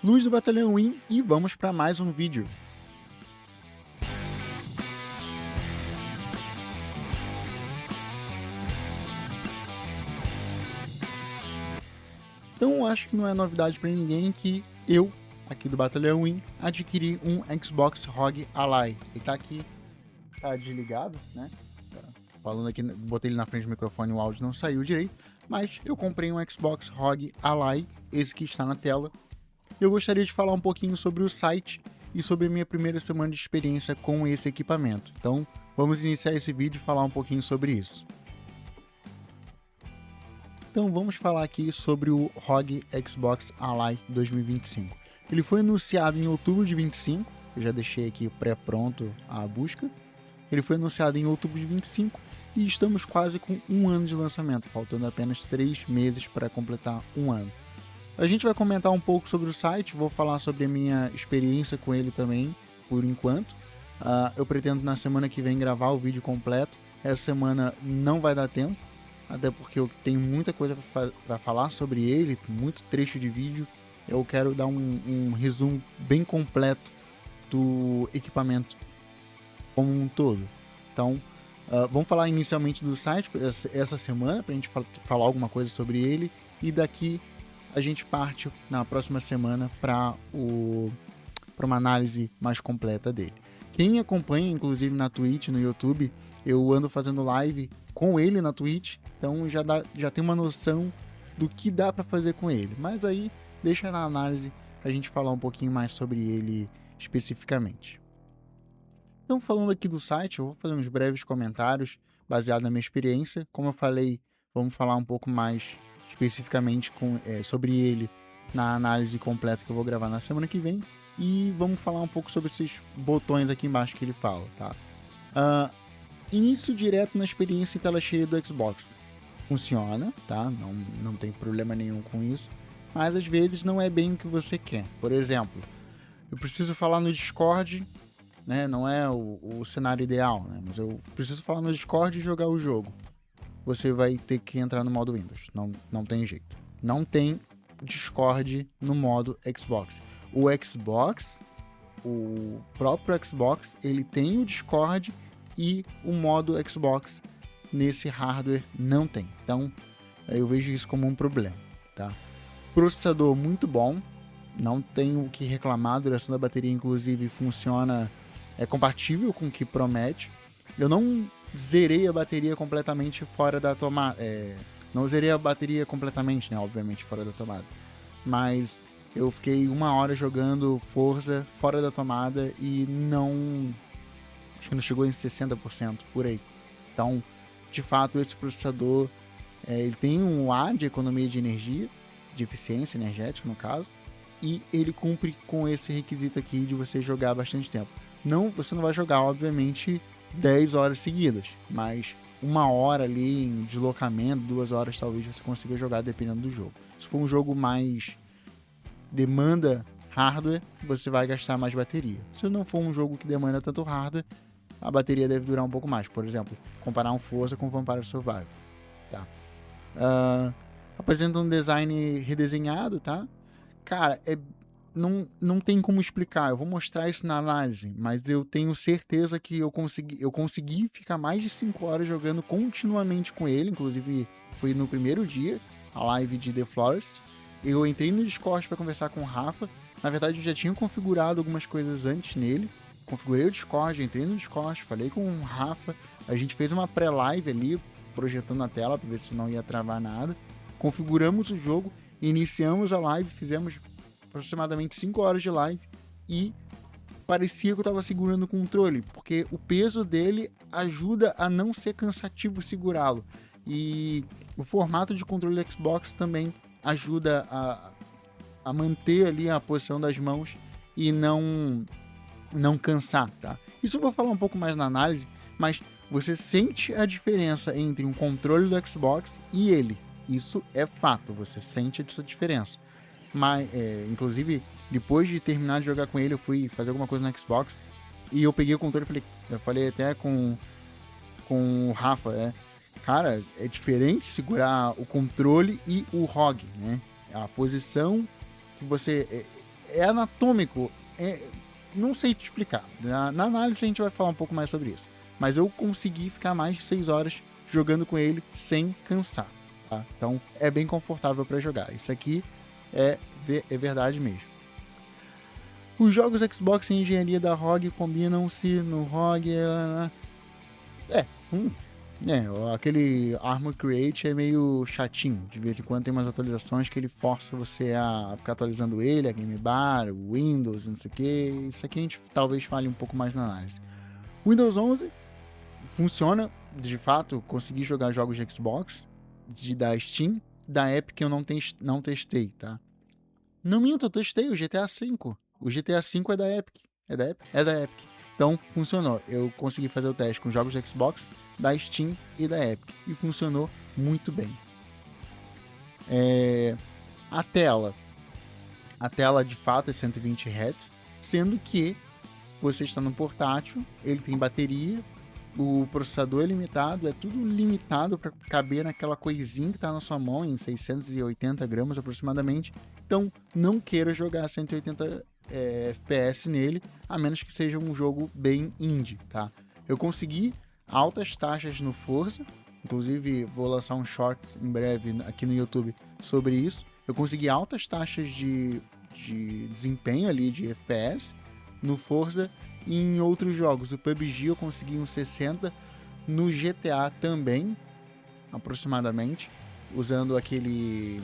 Luz do Batalhão Win e vamos para mais um vídeo. Então acho que não é novidade para ninguém que eu, aqui do Batalhão Win, adquiri um Xbox ROG Ally. Ele tá aqui, tá desligado, né? Falando aqui, botei ele na frente do microfone, o áudio não saiu direito, mas eu comprei um Xbox ROG Ally, esse que está na tela. Eu gostaria de falar um pouquinho sobre o site e sobre a minha primeira semana de experiência com esse equipamento. Então, vamos iniciar esse vídeo e falar um pouquinho sobre isso. Então, vamos falar aqui sobre o ROG Xbox Ally 2025. Ele foi anunciado em outubro de 25, eu já deixei aqui pré-pronto a busca. Ele foi anunciado em outubro de 25 e estamos quase com um ano de lançamento, faltando apenas 3 meses para completar um ano. A gente vai comentar um pouco sobre o site, vou falar sobre a minha experiência com ele também, por enquanto. Eu pretendo na semana que vem gravar o vídeo completo. Essa semana não vai dar tempo, até porque eu tenho muita coisa para falar sobre ele, muito trecho de vídeo. Eu quero dar um resumo bem completo do equipamento como um todo. Então, vamos falar inicialmente do site essa semana, para a gente falar alguma coisa sobre ele, e daqui a gente parte na próxima semana para uma análise mais completa dele. Quem acompanha, inclusive na Twitch, no YouTube, eu ando fazendo live com ele na Twitch, então já tem uma noção do que dá para fazer com ele. Mas aí, deixa na análise a gente falar um pouquinho mais sobre ele especificamente. Então, falando aqui do site, eu vou fazer uns breves comentários baseado na minha experiência. Como eu falei, vamos falar um pouco mais especificamente sobre ele na análise completa que eu vou gravar na semana que vem. E vamos falar um pouco sobre esses botões aqui embaixo que ele fala, tá? Início direto na experiência em tela cheia do Xbox. Funciona, tá? Não tem problema nenhum com isso. Mas às vezes não é bem o que você quer. Por exemplo, eu preciso falar no Discord, né? Não é o cenário ideal, né? Mas eu preciso falar no Discord e jogar o jogo. Você vai ter que entrar no modo Windows. Não tem jeito. Não tem Discord no modo Xbox. O próprio Xbox, ele tem o Discord e o modo Xbox nesse hardware não tem. Então, eu vejo isso como um problema, tá? Processador muito bom, não tenho o que reclamar, a duração da bateria, inclusive, funciona, é compatível com o que promete. Eu não zerei a bateria completamente fora da tomada. Não zerei a bateria completamente, né? Obviamente, fora da tomada. Mas eu fiquei 1 hora jogando Forza fora da tomada e não. Acho que não chegou em 60% por aí. Então, de fato, esse processador ele tem um A de economia de energia, de eficiência energética, no caso, e ele cumpre com esse requisito aqui de você jogar bastante tempo. Você não vai jogar, obviamente, 10 horas seguidas, mas 1 hora ali em deslocamento, 2 horas talvez você consiga jogar dependendo do jogo. Se for um jogo mais demanda hardware, você vai gastar mais bateria. Se não for um jogo que demanda tanto hardware, a bateria deve durar um pouco mais. Por exemplo, comparar um Forza com Vampire Survivor, tá? Apresenta um design redesenhado, tá? Cara, não tem como explicar. Eu vou mostrar isso na análise, mas eu tenho certeza que eu consegui ficar mais de 5 horas jogando continuamente com ele. Inclusive, foi no primeiro dia, a live de The Forest. Eu entrei no Discord para conversar com o Rafa. Na verdade, eu já tinha configurado algumas coisas antes nele. Configurei o Discord, entrei no Discord, falei com o Rafa. A gente fez uma pré-live ali, projetando a tela para ver se não ia travar nada. Configuramos o jogo, iniciamos a live, fizemos aproximadamente 5 horas de live e parecia que eu estava segurando o controle, porque o peso dele ajuda a não ser cansativo segurá-lo. E o formato de controle do Xbox também ajuda a manter ali a posição das mãos e não cansar, tá? Isso eu vou falar um pouco mais na análise, mas você sente a diferença entre um controle do Xbox e ele. Isso é fato, você sente essa diferença. Mas, inclusive, depois de terminar de jogar com ele, eu fui fazer alguma coisa no Xbox e eu peguei o controle e eu falei até com o Rafa, cara, é diferente segurar o controle e o ROG, né? A posição que você... é anatômico, não sei te explicar. Na análise a gente vai falar um pouco mais sobre isso. Mas eu consegui ficar mais de 6 horas jogando com ele sem cansar. Tá? Então é bem confortável para jogar. Isso aqui é verdade mesmo. Os jogos Xbox e engenharia da ROG combinam-se no ROG. Aquele Armor Create é meio chatinho. De vez em quando tem umas atualizações que ele força você a ficar atualizando ele, a Game Bar, o Windows, não sei o que. Isso aqui a gente talvez fale um pouco mais na análise. Windows 11 funciona, de fato, consegui jogar jogos de Xbox, da Steam, da Epic eu não testei, tá? Não minto, eu testei o GTA V. O GTA V é da Epic. É da Epic? É da Epic. Então, funcionou. Eu consegui fazer o teste com jogos de Xbox, da Steam e da Epic. E funcionou muito bem. A tela de fato é 120 Hz, sendo que você está no portátil, ele tem bateria, o processador é limitado, é tudo limitado para caber naquela coisinha que está na sua mão, em 680 gramas aproximadamente. Então, não queira jogar 180 FPS nele, a menos que seja um jogo bem indie, tá? Eu consegui altas taxas no Forza, inclusive vou lançar um short em breve aqui no YouTube sobre isso. Eu consegui altas taxas de desempenho ali, de FPS, no Forza e em outros jogos. O PUBG eu consegui uns 60, no GTA também, aproximadamente, usando aquela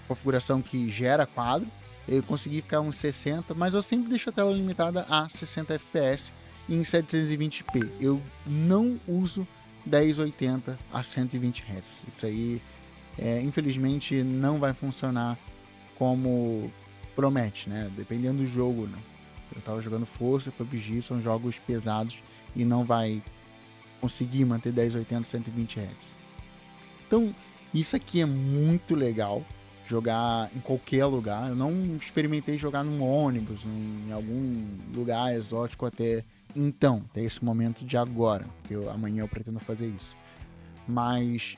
configuração que gera quadro. Eu consegui ficar uns 60, mas eu sempre deixo a tela limitada a 60 FPS em 720p. Eu não uso 1080 a 120 Hz. Isso aí, infelizmente, não vai funcionar como promete, né? Dependendo do jogo, né? Eu tava jogando Forza, PUBG, são jogos pesados e não vai conseguir manter 1080 120 Hz. Então, isso aqui é muito legal, jogar em qualquer lugar. Eu não experimentei jogar num ônibus, em algum lugar exótico até esse momento de agora, porque amanhã eu pretendo fazer isso. Mas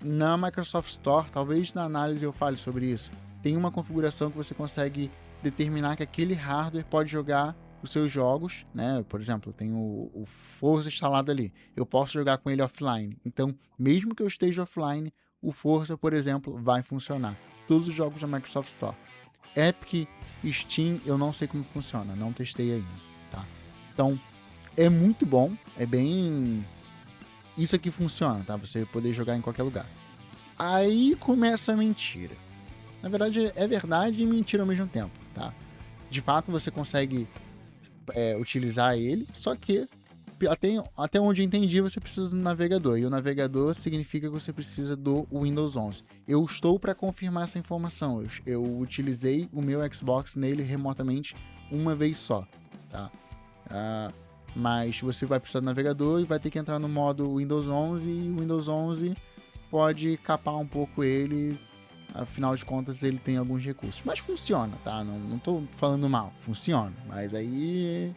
na Microsoft Store, talvez na análise eu fale sobre isso, tem uma configuração que você consegue determinar que aquele hardware pode jogar os seus jogos, né? Por exemplo, eu tenho o Forza instalado ali. Eu posso jogar com ele offline. Então, mesmo que eu esteja offline, o Forza, por exemplo, vai funcionar. Todos os jogos da Microsoft Store. Epic e Steam, eu não sei como funciona. Não testei ainda, tá? Então, é muito bom. É bem... Isso aqui funciona, tá? Você poder jogar em qualquer lugar. Aí começa a mentira. Na verdade, é verdade e mentira ao mesmo tempo, tá? De fato, você consegue utilizar ele, só que até onde eu entendi, você precisa do navegador. E o navegador significa que você precisa do Windows 11. Eu estou para confirmar essa informação. Eu utilizei o meu Xbox nele remotamente uma vez só, tá? Mas você vai precisar do navegador e vai ter que entrar no modo Windows 11. E o Windows 11 pode capar um pouco ele. Afinal de contas, ele tem alguns recursos. Mas funciona, tá? Não tô falando mal. Funciona. Mas aí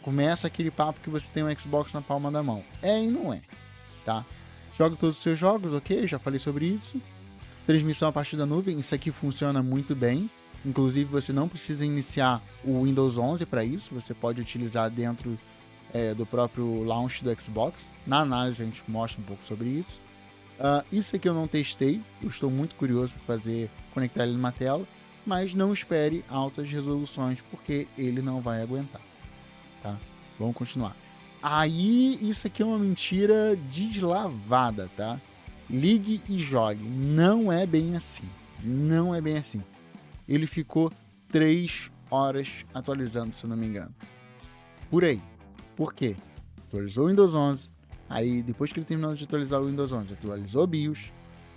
começa aquele papo que você tem um Xbox na palma da mão. E não é, tá? Joga todos os seus jogos, ok? Já falei sobre isso. Transmissão a partir da nuvem. Isso aqui funciona muito bem. Inclusive, você não precisa iniciar o Windows 11 para isso. Você pode utilizar dentro do próprio launch do Xbox. Na análise, a gente mostra um pouco sobre isso. Isso aqui eu não testei, eu estou muito curioso para conectar ele numa tela, mas não espere altas resoluções, porque ele não vai aguentar, tá? Vamos continuar. Aí, isso aqui é uma mentira deslavada, tá? Ligue e jogue. Não é bem assim. Não é bem assim. Ele ficou 3 horas atualizando, se eu não me engano. Por aí. Por quê? Atualizou o Windows 11. Aí, depois que ele terminou de atualizar o Windows 11, atualizou o BIOS.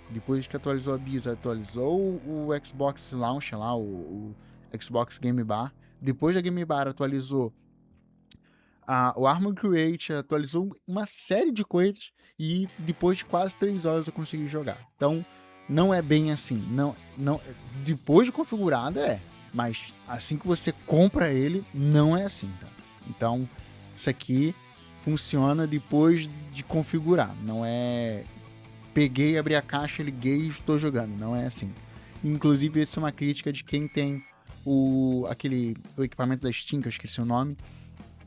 Depois que atualizou a BIOS, atualizou o Xbox Launcher lá, o Xbox Game Bar. Depois da Game Bar, atualizou o Armor Create, atualizou uma série de coisas. E depois de quase 3 horas eu consegui jogar. Então, não é bem assim. Não, depois de configurado mas assim que você compra ele, não é assim, tá? Então, isso aqui funciona depois de configurar. Não é peguei, abri a caixa, liguei e estou jogando. Não é assim. Inclusive, isso é uma crítica de quem tem o equipamento da Steam, que eu esqueci o nome,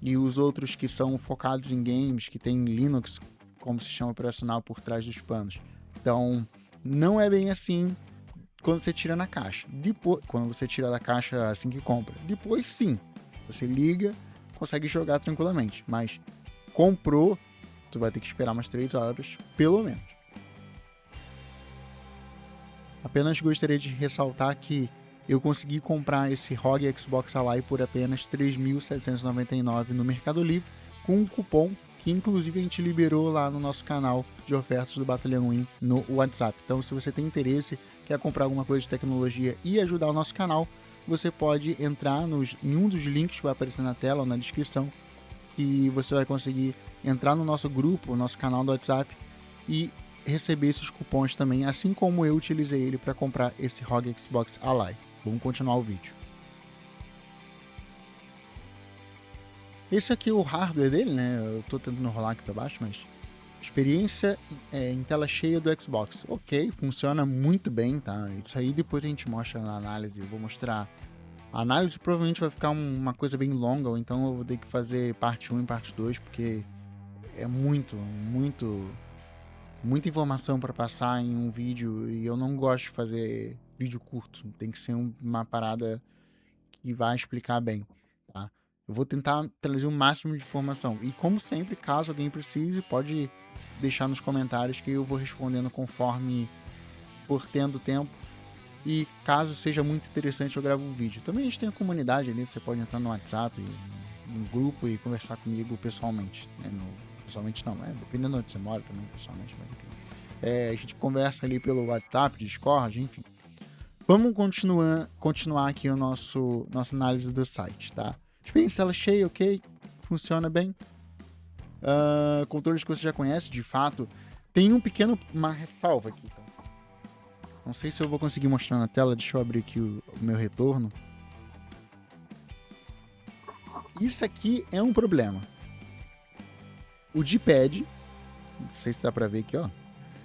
e os outros que são focados em games, que tem Linux como sistema operacional por trás dos panos. Então, não é bem assim quando você tira na caixa. Depois, quando você tira da caixa assim que compra. Depois, sim, você liga, consegue jogar tranquilamente. Mas comprou, tu vai ter que esperar umas 3 horas, pelo menos. Apenas gostaria de ressaltar que eu consegui comprar esse ROG Xbox Ally por apenas R$ 3.799 no Mercado Livre, com um cupom que inclusive a gente liberou lá no nosso canal de ofertas do Batalhão Win no WhatsApp. Então, se você tem interesse, quer comprar alguma coisa de tecnologia e ajudar o nosso canal, você pode entrar em um dos links que vai aparecer na tela ou na descrição, e você vai conseguir entrar no nosso grupo, no nosso canal do WhatsApp e receber esses cupons também, assim como eu utilizei ele para comprar esse ROG Xbox Ally. Vamos continuar o vídeo. Esse aqui é o hardware dele, né? Eu tô tentando rolar aqui para baixo, mas experiência em tela cheia do Xbox. Ok, funciona muito bem, tá? Isso aí depois a gente mostra na análise. Eu vou mostrar. A análise provavelmente vai ficar uma coisa bem longa, ou então eu vou ter que fazer parte 1 e parte 2, porque é muita informação para passar em um vídeo e eu não gosto de fazer vídeo curto. Tem que ser uma parada que vai explicar bem, tá? Eu vou tentar trazer o máximo de informação. E como sempre, caso alguém precise, pode deixar nos comentários que eu vou respondendo conforme for tendo tempo. E caso seja muito interessante, eu gravo um vídeo. Também a gente tem a comunidade ali, você pode entrar no WhatsApp, no grupo e conversar comigo pessoalmente. Né? Pessoalmente não, dependendo de onde você mora também, pessoalmente. Mas, a gente conversa ali pelo WhatsApp, Discord, enfim. Vamos continuar aqui a nossa análise do site, tá? Experiência tela cheia, ok, funciona bem. Controles que você já conhece, de fato. Tem uma ressalva aqui, tá? Não sei se eu vou conseguir mostrar na tela, deixa eu abrir aqui o meu retorno. Isso aqui é um problema. O D-pad, não sei se dá pra ver aqui, ó.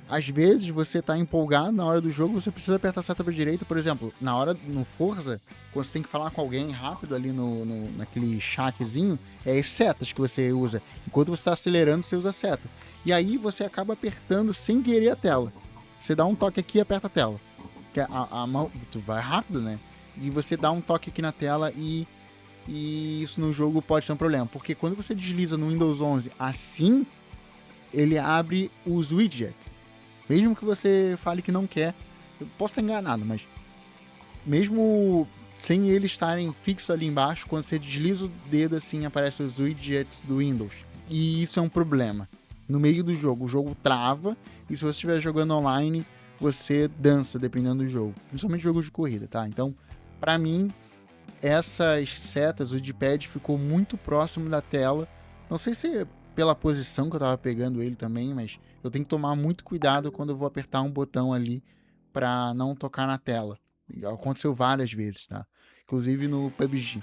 Às vezes você tá empolgado na hora do jogo, você precisa apertar a seta pra direita, por exemplo, na hora no Forza, quando você tem que falar com alguém rápido ali naquele chatzinho, é as setas que você usa. Enquanto você tá acelerando, você usa a seta. E aí você acaba apertando sem querer a tela. Você dá um toque aqui e aperta a tela. Que a mão, tu vai rápido, né? E você dá um toque aqui na tela e isso no jogo pode ser um problema. Porque quando você desliza no Windows 11 assim, ele abre os widgets. Mesmo que você fale que não quer, eu posso estar enganado, mas mesmo sem eles estarem fixos ali embaixo, quando você desliza o dedo assim, aparecem os widgets do Windows. E isso é um problema. No meio do jogo, o jogo trava, e se você estiver jogando online, você dança, dependendo do jogo. Principalmente jogos de corrida, tá? Então, pra mim, essas setas, o D-pad ficou muito próximo da tela. Não sei se é pela posição que eu tava pegando ele também, mas eu tenho que tomar muito cuidado quando eu vou apertar um botão ali para não tocar na tela. Aconteceu várias vezes, tá? Inclusive no PUBG.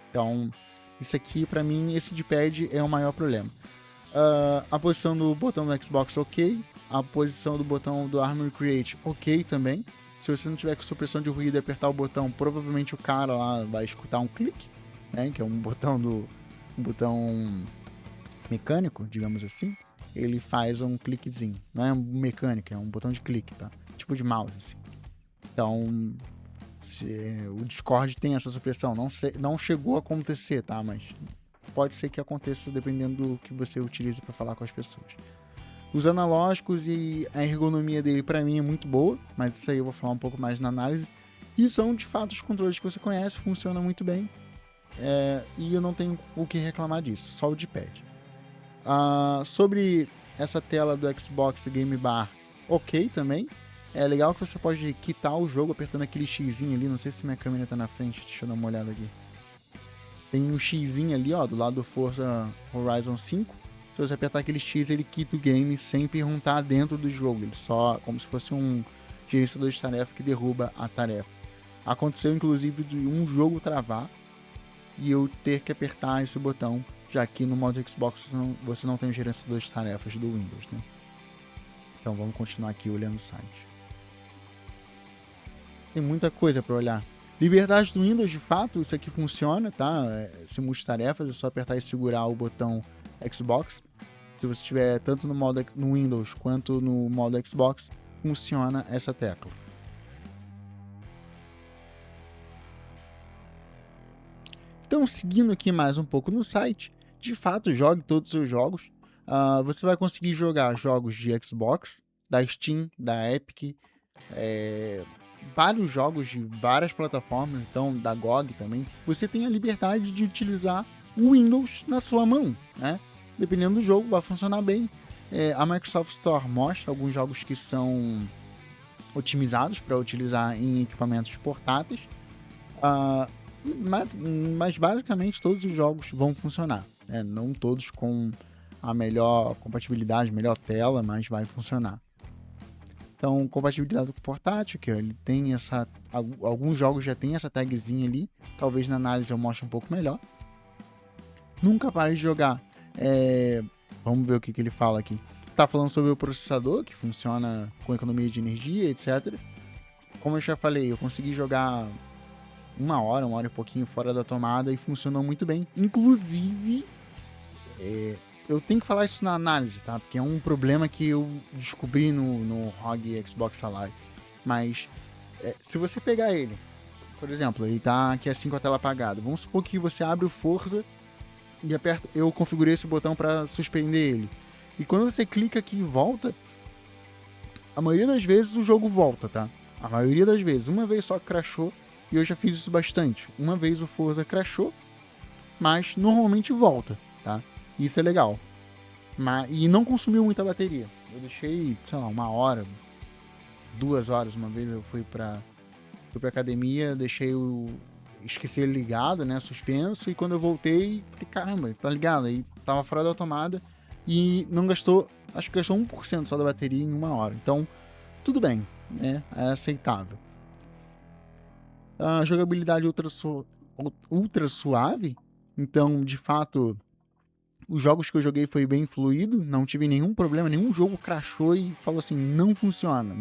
Então, isso aqui para mim, esse D-pad é o maior problema. A posição do botão do Xbox, ok. A posição do botão do Armory Create, ok também. Se você não tiver com supressão de ruído e apertar o botão, provavelmente o cara lá vai escutar um clique, né? Que é um botão mecânico, digamos assim. Ele faz um cliquezinho. Não é um mecânico, é um botão de clique, tá? Tipo de mouse, assim. Então, o Discord tem essa supressão. Não chegou a acontecer, tá? Mas pode ser que aconteça dependendo do que você utilize para falar com as pessoas. Os analógicos e a ergonomia dele para mim é muito boa, mas isso aí eu vou falar um pouco mais na análise. E são de fato os controles que você conhece, funcionam muito bem. E eu não tenho o que reclamar disso, só o D-pad. Sobre essa tela do Xbox Game Bar, ok também. É legal que você pode quitar o jogo apertando aquele xizinho ali. Não sei se minha câmera tá na frente, deixa eu dar uma olhada aqui. Tem um xizinho ali, ó, do lado do Forza Horizon 5. Se você apertar aquele X, ele quita o game sem perguntar dentro do jogo. Ele só, como se fosse um gerenciador de tarefa que derruba a tarefa. Aconteceu, inclusive, de um jogo travar e eu ter que apertar esse botão, já que no modo Xbox você não tem o gerenciador de tarefas do Windows, né? Então vamos continuar aqui olhando o site. Tem muita coisa para olhar. Liberdade do Windows, de fato, isso aqui funciona, tá? Esse multitarefas, é só apertar e segurar o botão Xbox. Se você estiver tanto no Windows quanto no modo Xbox, funciona essa tecla. Então, seguindo aqui mais um pouco no site, de fato, jogue todos os seus jogos. Você vai conseguir jogar jogos de Xbox, da Steam, da Epic, vários jogos de várias plataformas, então da GOG também. Você tem a liberdade de utilizar o Windows na sua mão, né? Dependendo do jogo, vai funcionar bem. A Microsoft Store mostra alguns jogos que são otimizados para utilizar em equipamentos portáteis, mas basicamente todos os jogos vão funcionar. Não todos com a melhor compatibilidade, melhor tela, mas vai funcionar. Então, compatibilidade com portátil, que ele tem alguns jogos já tem essa tagzinha ali, talvez na análise eu mostre um pouco melhor. Nunca parei de jogar. Vamos ver o que ele fala aqui. Tá falando sobre o processador, que funciona com economia de energia, etc. Como eu já falei, eu consegui jogar uma hora e pouquinho fora da tomada e funcionou muito bem. Inclusive, eu tenho que falar isso na análise, tá? Porque é um problema que eu descobri no ROG Xbox Ally. Mas, se você pegar ele, por exemplo, ele tá aqui assim com a tela apagada. Vamos supor que você abre o Forza e aperta. Eu configurei esse botão para suspender ele. E quando você clica aqui e volta, a maioria das vezes o jogo volta, tá? A maioria das vezes. Uma vez só crashou, e eu já fiz isso bastante. Uma vez o Forza crashou, mas normalmente volta, tá? Isso é legal. E não consumiu muita bateria. Eu deixei, sei lá, 1 hora, 2 horas. Uma vez eu fui pra academia, esqueci ele ligado, né, suspenso, e quando eu voltei, falei, caramba, tá ligado? Aí tava fora da tomada e não gastou, acho que gastou 1% só da bateria em 1 hora. Então, tudo bem, né? É aceitável. A jogabilidade ultra suave, então, de fato, os jogos que eu joguei foi bem fluido, não tive nenhum problema, nenhum jogo crashou e falou assim, não funciona.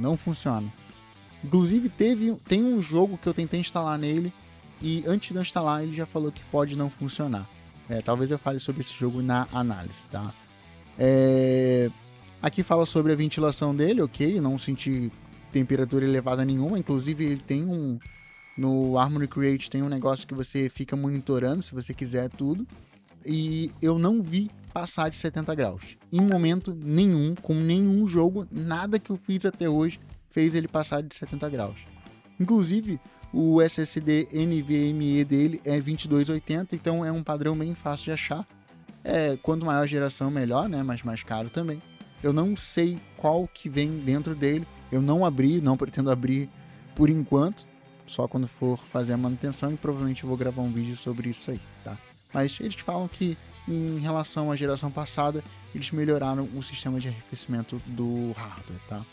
Inclusive, tem um jogo que eu tentei instalar nele e antes de eu instalar ele já falou que pode não funcionar. Talvez eu fale sobre esse jogo na análise, tá? Aqui fala sobre a ventilação dele, ok, não senti temperatura elevada nenhuma, inclusive ele tem no Armoury Crate tem um negócio que você fica monitorando se você quiser tudo, e eu não vi passar de 70 graus. Em momento nenhum, com nenhum jogo, nada que eu fiz até hoje fez ele passar de 70 graus. Inclusive, o SSD NVMe dele é 2280, então é um padrão bem fácil de achar. Quanto maior a geração, melhor, né? Mas mais caro também. Eu não sei qual que vem dentro dele. Eu não pretendo abrir por enquanto. Só quando for fazer a manutenção, e provavelmente eu vou gravar um vídeo sobre isso aí, tá? Mas eles falam que em relação à geração passada, eles melhoraram o sistema de arrefecimento do hardware, tá?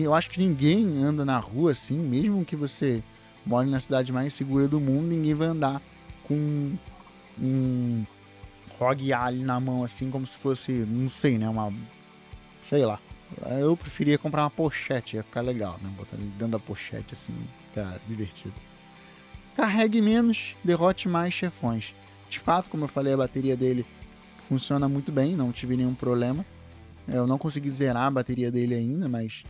Eu acho que ninguém anda na rua assim, mesmo que você more na cidade mais segura do mundo, ninguém vai andar com um ROG Ally na mão assim, como se fosse, não sei, né, sei lá. Eu preferia comprar uma pochete, ia ficar legal, né, botar ele dentro da pochete assim, ficar divertido. Carregue menos, derrote mais chefões. De fato, como eu falei, a bateria dele funciona muito bem, não tive nenhum problema. Eu não consegui zerar a bateria dele ainda, mas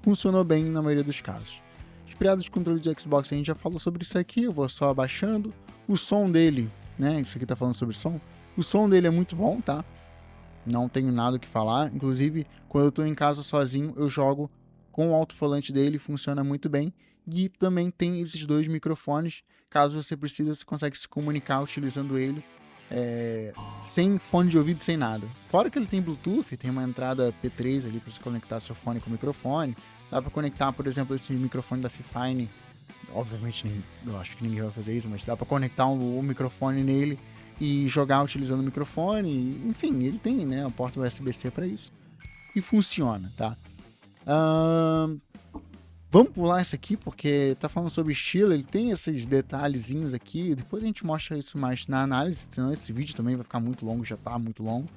funcionou bem na maioria dos casos. Inspirado de controle de Xbox, a gente já falou sobre isso aqui, eu vou só abaixando. O som dele, né, isso aqui tá falando sobre som. O som dele é muito bom, tá? Não tenho nada o que falar. Inclusive, quando eu tô em casa sozinho, eu jogo com o alto-falante dele, funciona muito bem. E também tem esses 2 microfones. Caso você precise, você consegue se comunicar utilizando ele sem fone de ouvido, sem nada. Fora que ele tem Bluetooth, tem uma entrada P3 ali para você conectar seu fone com o microfone. Dá para conectar, por exemplo, esse microfone da Fifine. Obviamente, eu acho que ninguém vai fazer isso, mas dá para conectar o microfone nele e jogar utilizando o microfone. Enfim, ele tem, né, a porta USB-C para isso. E funciona, tá? Vamos pular isso aqui, porque tá falando sobre estilo, ele tem esses detalhezinhos aqui, depois a gente mostra isso mais na análise, senão esse vídeo também vai ficar muito longo, já tá muito longo.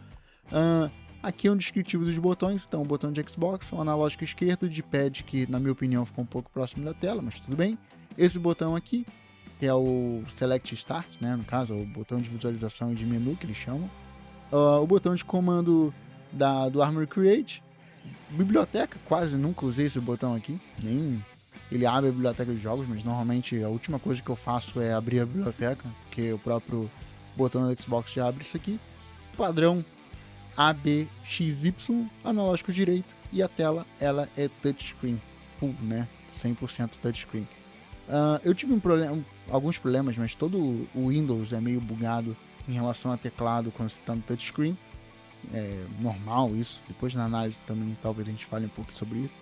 Aqui é um descritivo dos botões, então o botão de Xbox, o analógico esquerdo, de pad que na minha opinião ficou um pouco próximo da tela, mas tudo bem. Esse botão aqui, que é o Select Start, né, no caso, o botão de visualização e de menu que eles chamam. O botão de comando do Armory Create. Biblioteca, quase nunca usei esse botão aqui, nem ele abre a biblioteca de jogos, mas normalmente a última coisa que eu faço é abrir a biblioteca, porque o próprio botão do Xbox já abre isso aqui. Padrão ABXY, analógico direito, e a tela ela é touchscreen full, né, 100% touchscreen. Eu tive alguns problemas, mas todo o Windows é meio bugado em relação a teclado quando você está no touchscreen. É normal isso, depois na análise também talvez a gente fale um pouco sobre isso.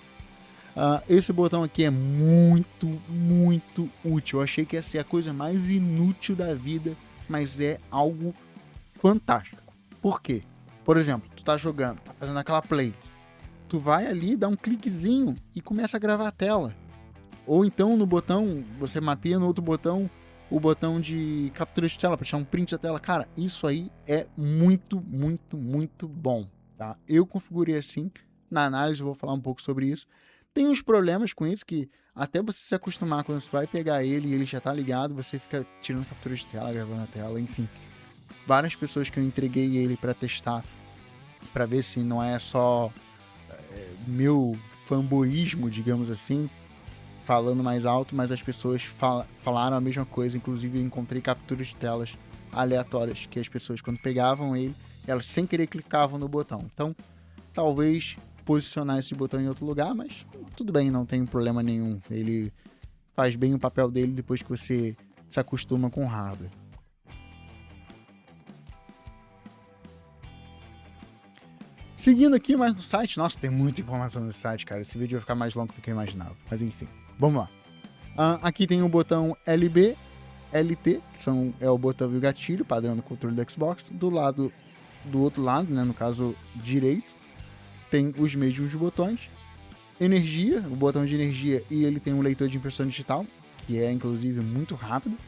Esse botão aqui é muito, muito útil. Eu achei que ia ser a coisa mais inútil da vida, mas é algo fantástico. Por quê? Por exemplo, tu tá jogando, tá fazendo aquela play, tu vai ali, dá um cliquezinho e começa a gravar a tela. Ou então no botão, você mapeia no outro botão o botão de captura de tela para tirar um print da tela. Cara, isso aí é muito, muito, muito bom, tá? Eu configurei assim, na análise eu vou falar um pouco sobre isso. Tem uns problemas com isso que até você se acostumar, quando você vai pegar ele e ele já tá ligado, você fica tirando captura de tela, gravando a tela, enfim. Várias pessoas que eu entreguei ele para testar, para ver se não é só meu fanboísmo, digamos assim, falando mais alto, mas as pessoas falaram a mesma coisa. Inclusive eu encontrei capturas de telas aleatórias que as pessoas, quando pegavam ele, elas sem querer clicavam no botão. Então talvez posicionar esse botão em outro lugar, mas tudo bem, não tem problema nenhum. Ele faz bem o papel dele depois que você se acostuma com o hardware. Seguindo aqui mais no site, nossa, tem muita informação nesse site, cara. Esse vídeo vai ficar mais longo do que eu imaginava, mas enfim. Vamos lá. Aqui tem o botão LB, LT, que é o botão e o gatilho, padrão do controle do Xbox. Do outro lado, né, no caso direito, tem os mesmos botões. Energia, o botão de energia, e ele tem um leitor de impressão digital, que é inclusive muito rápido.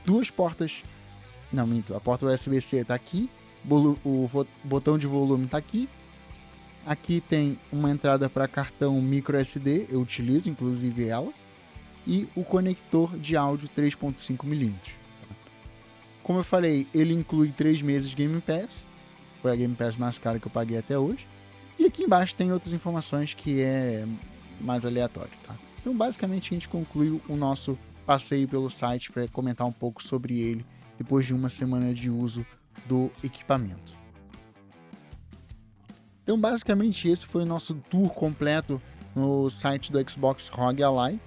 Duas portas, não, minto, a porta USB-C está aqui, o botão de volume está aqui. Aqui tem uma entrada para cartão micro SD, eu utilizo inclusive ela, e o conector de áudio 3.5mm. Como eu falei, ele inclui 3 meses de Game Pass, foi a Game Pass mais cara que eu paguei até hoje, e aqui embaixo tem outras informações que é mais aleatório, tá? Então basicamente a gente concluiu o nosso passeio pelo site para comentar um pouco sobre ele depois de uma semana de uso do equipamento. Então basicamente esse foi o nosso tour completo no site do Xbox ROG Ally.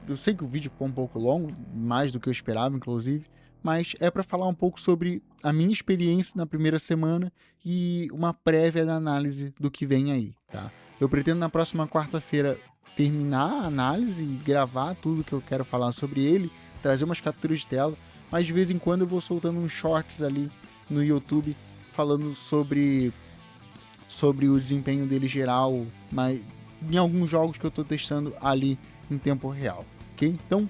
Eu sei que o vídeo ficou um pouco longo, mais do que eu esperava inclusive, mas é para falar um pouco sobre a minha experiência na primeira semana e uma prévia da análise do que vem aí, tá? Eu pretendo na próxima quarta-feira terminar a análise e gravar tudo que eu quero falar sobre ele, trazer umas capturas de tela, mas de vez em quando eu vou soltando uns shorts ali no YouTube falando sobre o desempenho dele geral, mas em alguns jogos que eu estou testando ali em tempo real, ok? Então,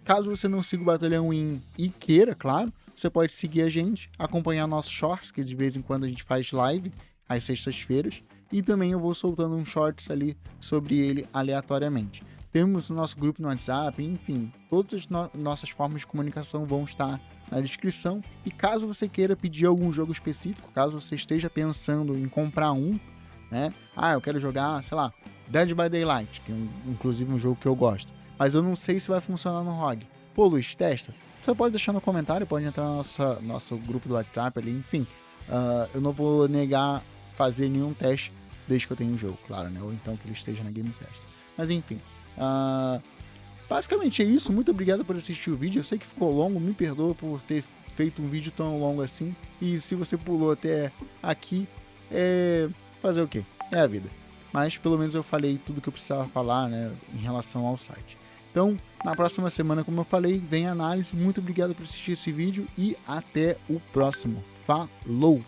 caso você não siga o Batalhão Win e queira, claro, você pode seguir a gente, acompanhar nossos shorts, que de vez em quando a gente faz live às sextas-feiras, e também eu vou soltando uns shorts ali sobre ele aleatoriamente. Temos o nosso grupo no WhatsApp, enfim, todas as nossas formas de comunicação vão estar na descrição. E caso você queira pedir algum jogo específico, caso você esteja pensando em comprar um, né? Eu quero jogar, sei lá, Dead by Daylight, que é inclusive um jogo que eu gosto, mas eu não sei se vai funcionar no ROG. Pô, Luiz, testa. Você pode deixar no comentário, pode entrar no nosso grupo do WhatsApp ali, enfim. Eu não vou negar fazer nenhum teste desde que eu tenha um jogo, claro, né? Ou então que ele esteja na Game Pass. Mas enfim, basicamente é isso. Muito obrigado por assistir o vídeo. Eu sei que ficou longo, me perdoa por ter feito um vídeo tão longo assim. E se você pulou até aqui, fazer o quê? É a vida. Mas pelo menos eu falei tudo que eu precisava falar, né, em relação ao site. Então, na próxima semana, como eu falei, vem a análise. Muito obrigado por assistir esse vídeo e até o próximo. Falou!